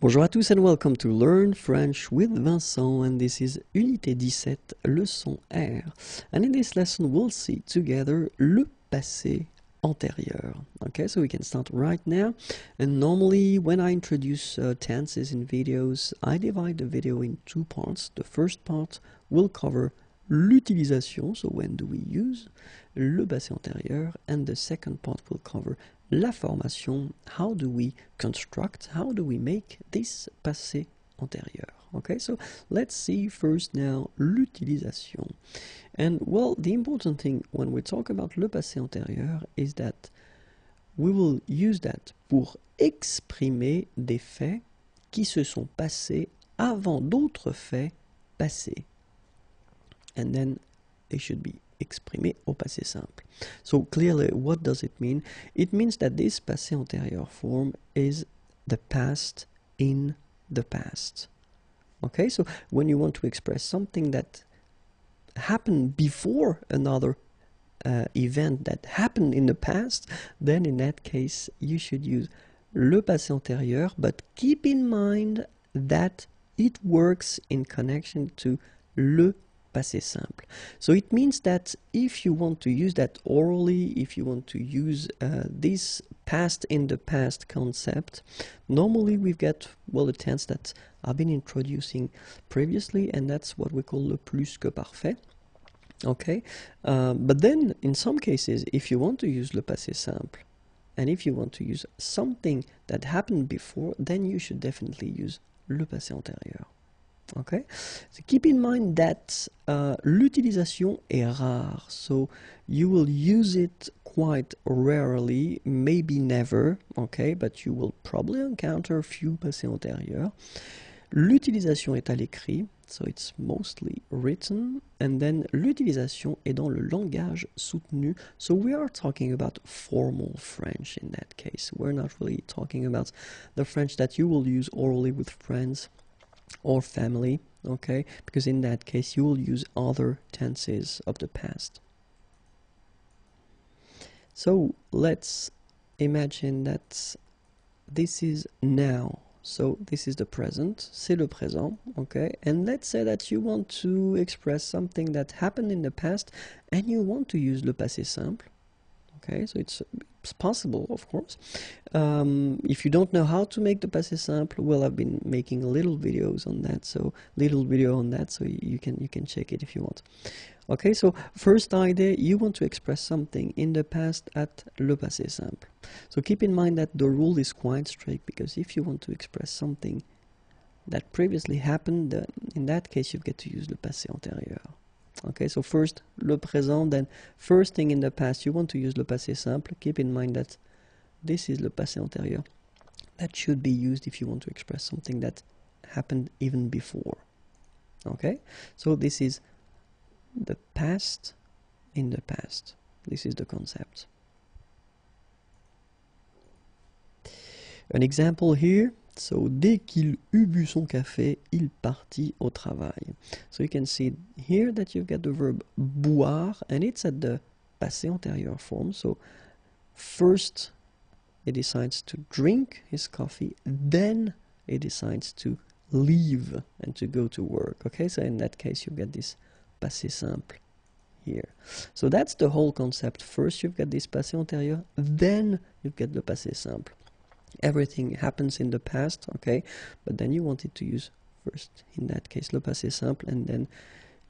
Bonjour à tous and welcome to Learn French with Vincent, and this is Unité 17, leçon R. And in this lesson we'll see together le passé antérieur. Okay, so we can start right now. And normally when I introduce tenses in videos, I divide the video in two parts. The first part will cover l'utilisation, so when do we use le passé antérieur, and the second part will cover la formation, how do we construct, how do we make this passé antérieur. Okay, so let's see first now l'utilisation. And well, the important thing when we talk about le passé antérieur is that we will use that pour exprimer des faits qui se sont passés avant d'autres faits passés. And then they should be exprimé au passé simple. So clearly, what does it mean? It means that this passé antérieur form is the past in the past. Okay, so when you want to express something that happened before another event that happened in the past, then in that case you should use le passé antérieur, but keep in mind that it works in connection to le passé simple. So it means that if you want to use that orally, if you want to use this past in the past concept, normally we've got, well, a tense that I've been introducing previously, and that's what we call le plus que parfait. Okay, but then in some cases, if you want to use le passé simple, and if you want to use something that happened before, then you should definitely use le passé antérieur. Okay, so keep in mind that l'utilisation est rare, so you will use it quite rarely, maybe never, okay, but you will probably encounter a few passés antérieurs. L'utilisation est à l'écrit, so it's mostly written, and then l'utilisation est dans le langage soutenu, so we are talking about formal French in that case. We're not really talking about the French that you will use orally with friends or family, okay, because in that case you will use other tenses of the past. So let's imagine that this is now, so this is the present, c'est le présent, okay, and let's say that you want to express something that happened in the past and you want to use le passé simple. Okay, so it's possible, of course. If you don't know how to make the passé simple, well, I've been making little videos on that, so you can check it if you want. Okay, so first idea, you want to express something in the past at le passé simple. So keep in mind that the rule is quite strict, because if you want to express something that previously happened, in that case you get to use le passé antérieur. Okay, so first le présent, then first thing in the past you want to use le passé simple. Keep in mind that this is le passé antérieur. That should be used if you want to express something that happened even before. Okay, so this is the past in the past. This is the concept. An example here. So, dès qu'il eut bu son café, il partit au travail. So you can see here that you've got the verb boire, and it's at the passé antérieur form. So first he decides to drink his coffee, then he decides to leave and to go to work. Okay, so in that case you get this passé simple here. So that's the whole concept. First you've got this passé antérieur, then you get the passé simple. Everything happens in the past, okay, but then you wanted to use first, in that case, le passé simple, and then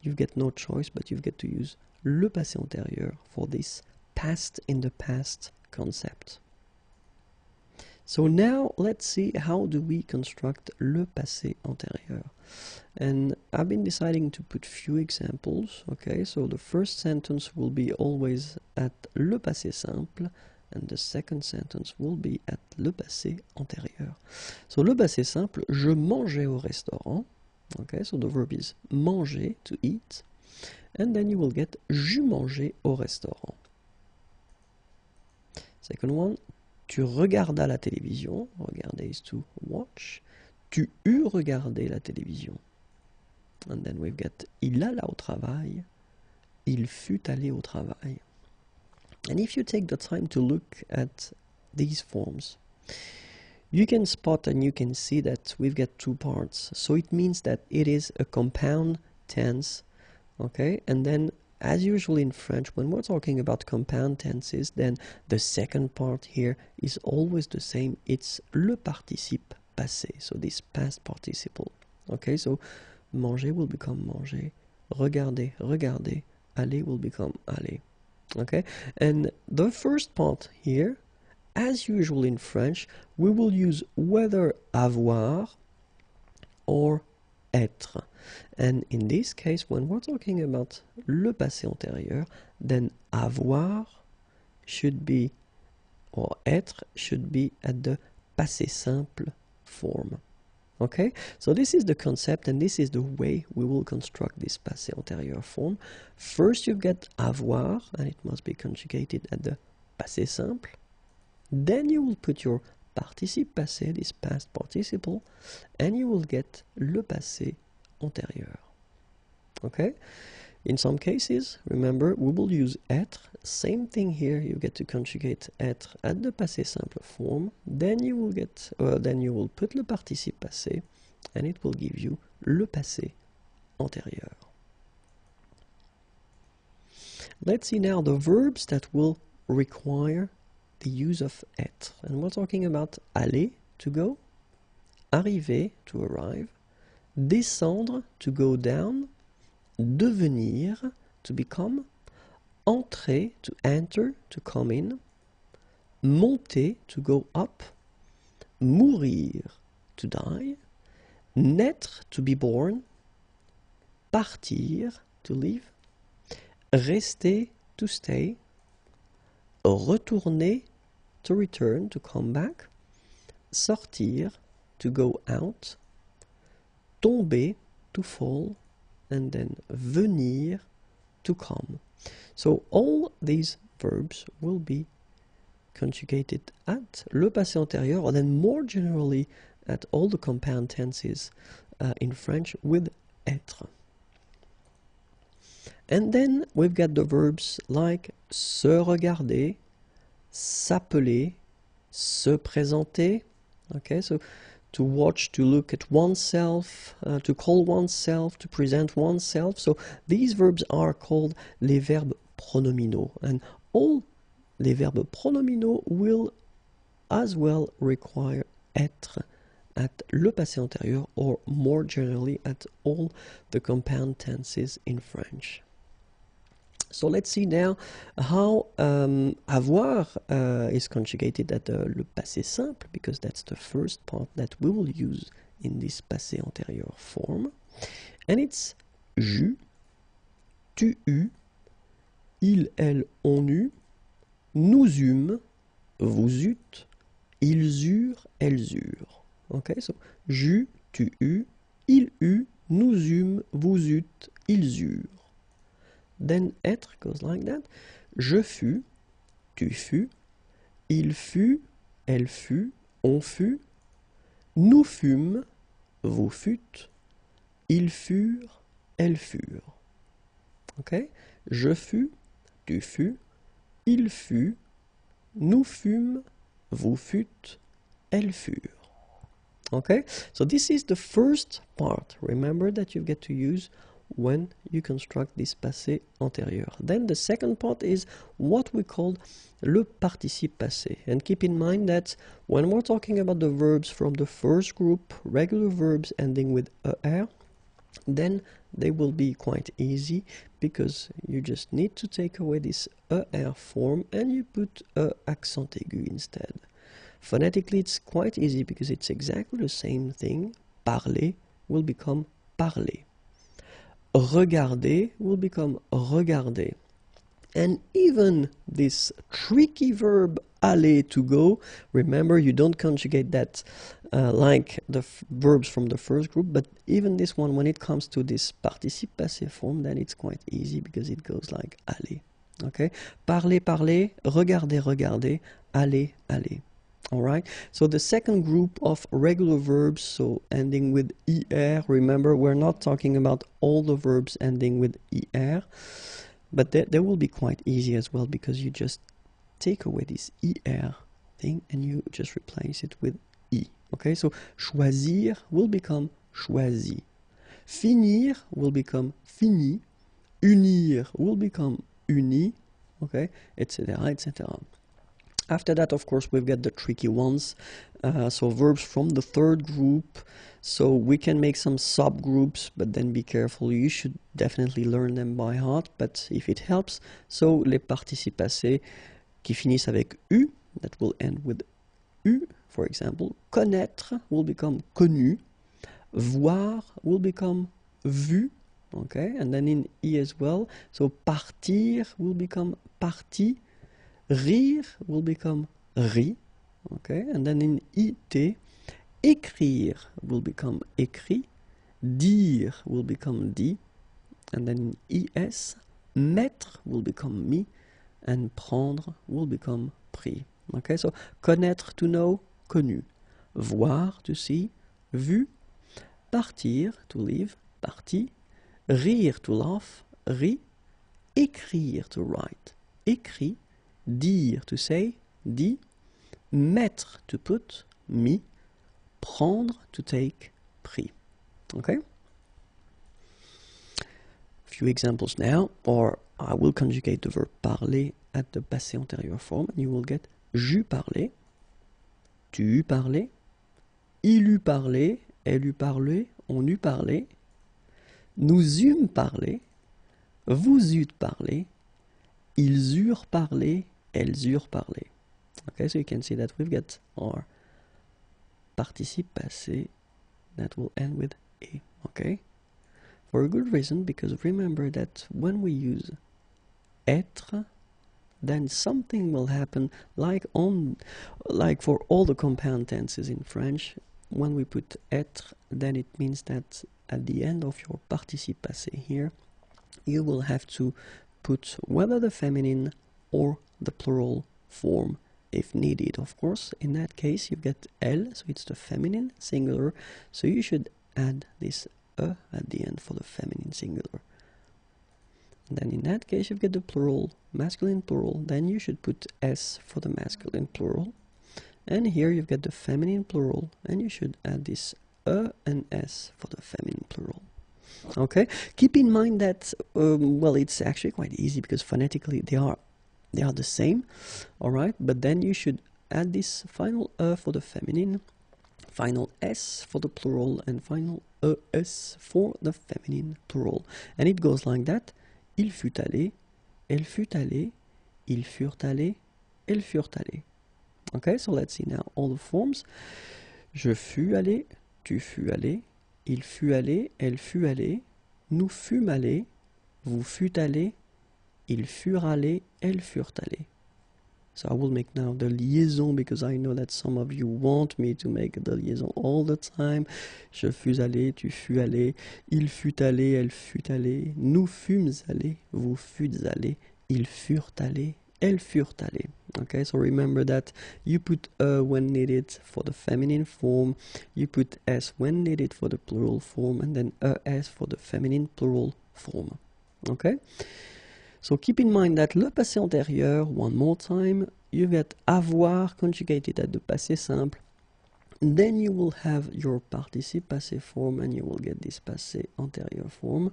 you get no choice, but you get to use le passé antérieur for this past in the past concept. So now let's see how do we construct le passé antérieur. And I've been deciding to put few examples, okay, so the first sentence will be always at le passé simple, and the second sentence will be at le passé antérieur. So le passé simple, je mangeais au restaurant. Okay, so the verb is manger, to eat. And then you will get j'eus mangé au restaurant. Second one, tu regardas la télévision. Regarder is to watch. Tu eus regardé la télévision. And then we've got il alla au travail. Il fut allé au travail. And if you take the time to look at these forms, you can spot and you can see that we've got two parts. So it means that it is a compound tense, okay? And then, as usual in French, when we're talking about compound tenses, then the second part here is always the same. It's le participe passé, so this past participle. Okay, so manger will become manger, regarder, regarder, aller will become aller. Okay, and the first part here, as usual in French, we will use whether avoir or être. And in this case, when we're talking about le passé antérieur, then avoir should be, or être should be at the passé simple form. Okay, so this is the concept and this is the way we will construct this passé antérieur form. First you've got avoir, and it must be conjugated at the passé simple. Then you will put your participe passé, this past participle, and you will get le passé antérieur. Okay, in some cases, remember, we will use être. Same thing here, you get to conjugate être at the passé simple form. Then you will get, then you will put le participe passé, and it will give you le passé antérieur. Let's see now the verbs that will require the use of être. And we're talking about aller, to go, arriver, to arrive, descendre, to go down, devenir, to become, entrer, to enter, to come in, monter, to go up, mourir, to die, naître, to be born, partir, to leave, rester, to stay, retourner, to return, to come back, sortir, to go out, tomber, to fall, and then venir, to come. So all these verbs will be conjugated at le passé antérieur, or then more generally at all the compound tenses in French with être. And then we've got the verbs like se regarder, s'appeler, se présenter. Okay, so to watch, to look at oneself, to call oneself, to present oneself. So these verbs are called les verbes pronominaux. And all les verbes pronominaux will as well require être at le passé antérieur, or more generally at all the compound tenses in French. So let's see now how avoir is conjugated at le passé simple, because that's the first part that we will use in this passé antérieur form. And it's j'eus, tu eus, il, elle, on eut, nous eûmes, vous eûtes, ils eurent, elles eurent. Okay, so j'eus, tu eus, il eut, nous eûmes, vous eûtes, ils eurent. Then être goes like that. Je fus, tu fus, il fut, elle fut, on fut, nous fûmes, vous fûtes, ils furent, elles furent. Okay? Je fus, tu fus, il fut, nous fûmes, vous fûtes, elles furent. Okay? So this is the first part. Remember that you get to use when you construct this passé antérieur. Then the second part is what we call le participe passé. And keep in mind that when we're talking about the verbs from the first group, regular verbs ending with er, then they will be quite easy, because you just need to take away this er form and you put accent aigu instead. Phonetically it's quite easy because it's exactly the same thing. Parler will become parler. Regarder will become regarder. And even this tricky verb aller, to go, remember you don't conjugate that like the verbs from the first group, but even this one, when it comes to this participe passé form, then it's quite easy because it goes like aller. Okay? Parler, parler, regarder, regarder, aller, aller. Alright, so the second group of regular verbs, so ending with er, remember we're not talking about all the verbs ending with er, but they will be quite easy as well, because you just take away this er thing and you just replace it with I. Okay, so choisir will become choisi. Finir will become fini. Unir will become uni. Okay, etc., etc. After that, of course, we've got the tricky ones. So verbs from the third group. So we can make some subgroups, but then be careful. You should definitely learn them by heart, but if it helps. So les participes passés qui finissent avec U, that will end with U, for example. Connaître will become connu. Voir will become vu. Okay, and then in I as well. So partir will become parti. Rire will become ri. Okay, and then in IT, écrire will become écrit. Dire will become dit. And then in IS, mettre will become mis. And prendre will become pris. Okay, so connaître, to know, connu. Voir, to see, vu. Partir, to leave, parti. Rire, to laugh, ri. Écrire, to write, écrit. Dire, to say, dit. Mettre, to put, mis. Prendre, to take, pris. Okay? Few examples now, or I will conjugate the verb parler at the passé antérieur form, and you will get j'eus parlé, tu eus parlé, il eut parlé, elle eut parlé, on eut parlé, nous eûmes parlé, vous eûtes parlé, ils eurent parlé, elles eurent parlé. Okay, so you can see that we've got our participe passé that will end with e. Okay, for a good reason, because remember that when we use être, then something will happen like for all the compound tenses in French. When we put être, then it means that at the end of your participe passé here, you will have to put whether the feminine or the plural form if needed. Of course, in that case you get elle, so it's the feminine singular, so you should add this e at the end for the feminine singular. And then in that case you get the plural, masculine plural, then you should put s for the masculine plural. And here you've got the feminine plural, and you should add this e and s for the feminine plural. Okay, keep in mind that well, it's actually quite easy because phonetically they are the same. All right, but then you should add this final e for the feminine, final s for the plural, and final es for the feminine plural. And it goes like that: il fut allé, elle fut allée, ils furent allés, elles furent allées. Okay, so let's see now all the forms. Je fus allé, tu fus allé, il fut allé, elle fut allée, nous fûmes allés, vous fûtes allés, ils furent allés, elles furent allées. So I will make now the liaison because I know that some of you want me to make the liaison all the time. Je fus allé, tu fus allé, il fut allé, elle fut allée, nous fûmes allés, vous fûtes allés, ils furent allés, elles furent allées. Okay, so remember that you put when needed for the feminine form, you put s when needed for the plural form, and then es for the feminine plural form. Okay, so keep in mind that le passé antérieur, one more time, you get avoir conjugated at the passé simple, then you will have your participe passé form, and you will get this passé antérieur form.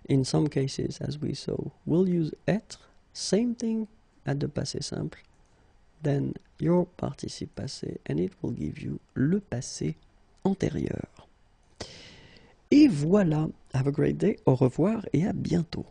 In some cases, as we saw, we'll use être, same thing at the passé simple, then your participe passé, and it will give you le passé antérieur. Et voilà, have a great day, au revoir et à bientôt.